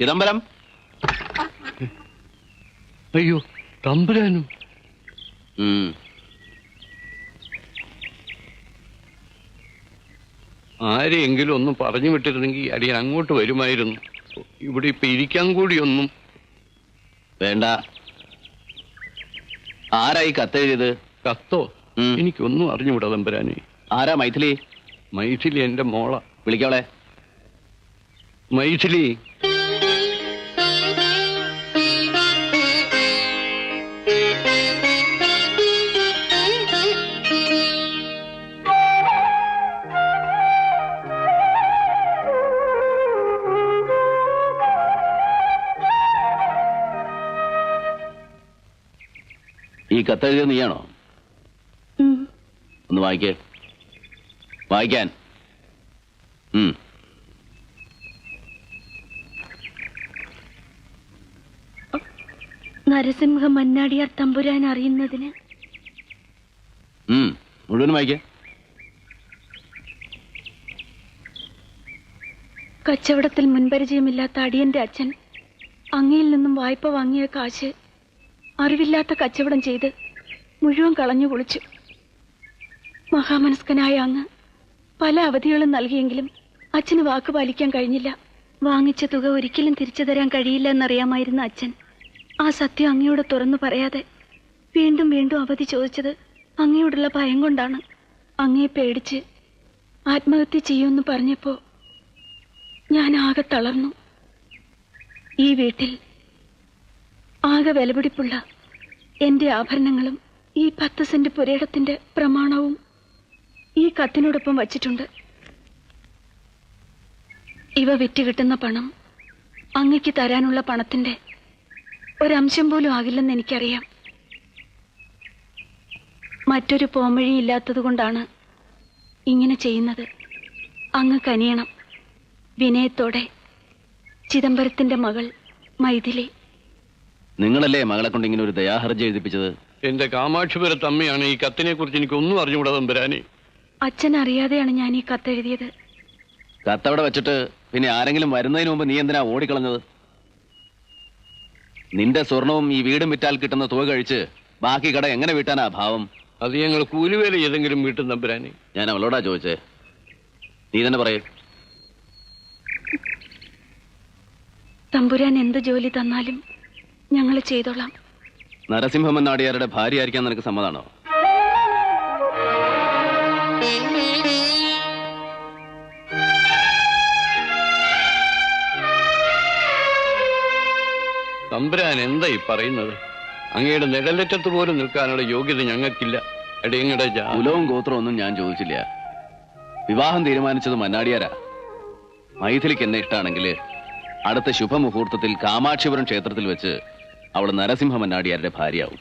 ചിദംബരം. അയ്യോ, തമ്പുരാനും. ആരെയെങ്കിലും ഒന്നും പറഞ്ഞു വിട്ടിരുന്നെങ്കിൽ അടിയൻ അങ്ങോട്ട് വരുമായിരുന്നു. ഇവിടെ ഇപ്പൊ ഇരിക്കാൻ കൂടിയൊന്നും വേണ്ട. ആരായി കത്തെഴുതിയത്? കത്തോ? എനിക്കൊന്നും അറിഞ്ഞുവിടാ തമ്പുരാനെ. ആരാ മൈഥിലി? മൈഥിലി എന്റെ മോള. വിളിക്കവളെ. മൈഥിലി. ഈ കത്തെഴുതിയത് നീയാണോ? ഒന്ന് വായിക്കേ. വായിക്കാൻ. നരസിംഹ മന്നാടിയാർ തമ്പുരാൻ അറിയുന്നതിന്. മുഴുവൻ വായിക്കേ. കച്ചവടത്തിൽ മുൻപരിചയമില്ലാത്ത അടിയന്റെ അച്ഛൻ അങ്ങയിൽ നിന്നും വായ്പ വാങ്ങിയ കാശ് അറിവില്ലാത്ത കച്ചവടം ചെയ്ത് മുഴുവൻ കളഞ്ഞു കുളിച്ചു. മഹാമനസ്കനായ അങ്ങ് പല അവധികളും നൽകിയെങ്കിലും അച്ഛന് വാക്ക് പാലിക്കാൻ കഴിഞ്ഞില്ല. വാങ്ങിച്ച തുക ഒരിക്കലും തിരിച്ചു തരാൻ കഴിയില്ല എന്നറിയാമായിരുന്ന അച്ഛൻ ആ സത്യം അങ്ങയോട് തുറന്നു പറയാതെ വീണ്ടും വീണ്ടും അവധി ചോദിച്ചത് അങ്ങയോടുള്ള ഭയം കൊണ്ടാണ്. അങ്ങയെ പേടിച്ച് ആത്മഹത്യ ചെയ്യുമെന്ന് പറഞ്ഞപ്പോ ഞാൻ ആകെ തളർന്നു. ഈ വീട്ടിൽ ആകെ വിലപിടിപ്പുള്ള എന്റെ ആഭരണങ്ങളും ഈ 10 സെന്റ് പുരയിടത്തിന്റെ പ്രമാണവും ഈ കത്തിനോടൊപ്പം വച്ചിട്ടുണ്ട്. ഇവ വിറ്റ് കിട്ടുന്ന പണം അങ്ങയ്ക്ക് തരാനുള്ള പണത്തിന്റെ ഒരംശം പോലും ആകില്ലെന്ന് എനിക്കറിയാം. മറ്റൊരു പോംവഴി ഇല്ലാത്തതുകൊണ്ടാണ് ഇങ്ങനെ ചെയ്യുന്നത്. അങ്ങ് കനിയണം. വിനയത്തോടെ, ചിദംബരത്തിന്റെ മകൾ മൈഥിലി. നിങ്ങളല്ലേ മകളെ കൊണ്ട് ഇങ്ങനെ ഒരു ദയാഹർജി എഴുതിപ്പിച്ചത്? എന്റെ കാമാക്ഷിപുരത്ത് അമ്മയാണ്. ഈ കത്തിനെ കുറിച്ച് എനിക്കൊന്നും അറിഞ്ഞുകൂടാ തമ്പുരാനെ. അച്ഛൻ അറിയാതെയാണ് ഞാൻ ഈ കത്തെഴുതിയത്. കത്തവിടെ വെച്ചിട്ട് പിന്നെ ആരെങ്കിലും വരുന്നതിന് മുമ്പ് നീ എന്തിനാ ഓടിക്കളഞ്ഞത്? നിന്റെ സ്വർണവും ഈ വീടും വിറ്റാൽ കിട്ടുന്ന തുക കഴിച്ച് ബാക്കി കട എങ്ങനെ വീട്ടാനാ ഭാവം? അത് ഞങ്ങൾ കൂലിവേല ഏതെങ്കിലും വീട്ടും തമ്പുരാനെ. ഞാൻ അവളോടാ ചോദിച്ചേ. നീ തന്നെ പറയേ. തമ്പുരാൻ എന്ത് ജോലി തന്നാലും ഞങ്ങൾ ചെയ്തോളാം. നരസിംഹമന്നാടിയാരുടെ ഭാര്യയായിരിക്കാൻ നിനക്ക് സമ്മതാണോ? തമ്പുരാൻ എന്തായി പറയുന്നത്? അങ്ങയുടെ നിഴലറ്റത്ത് പോലും നിൽക്കാനുള്ള യോഗ്യത ഞങ്ങൾക്കില്ല. എടയങ്ങടെ കുലവും ഗോത്രവും ഒന്നും ഞാൻ ചോദിച്ചില്ല. വിവാഹം തീരുമാനിച്ചത് മന്നാടിയാരാ. മൈഥിലിക്ക് എന്നെ ഇഷ്ടാണെങ്കിൽ അടുത്ത ശുഭമുഹൂർത്തത്തിൽ കാമാക്ഷിപുരം ക്ഷേത്രത്തിൽ വെച്ച് അവൾ നരസിംഹ മന്നാടിയാരുടെ ഭാര്യയാവും.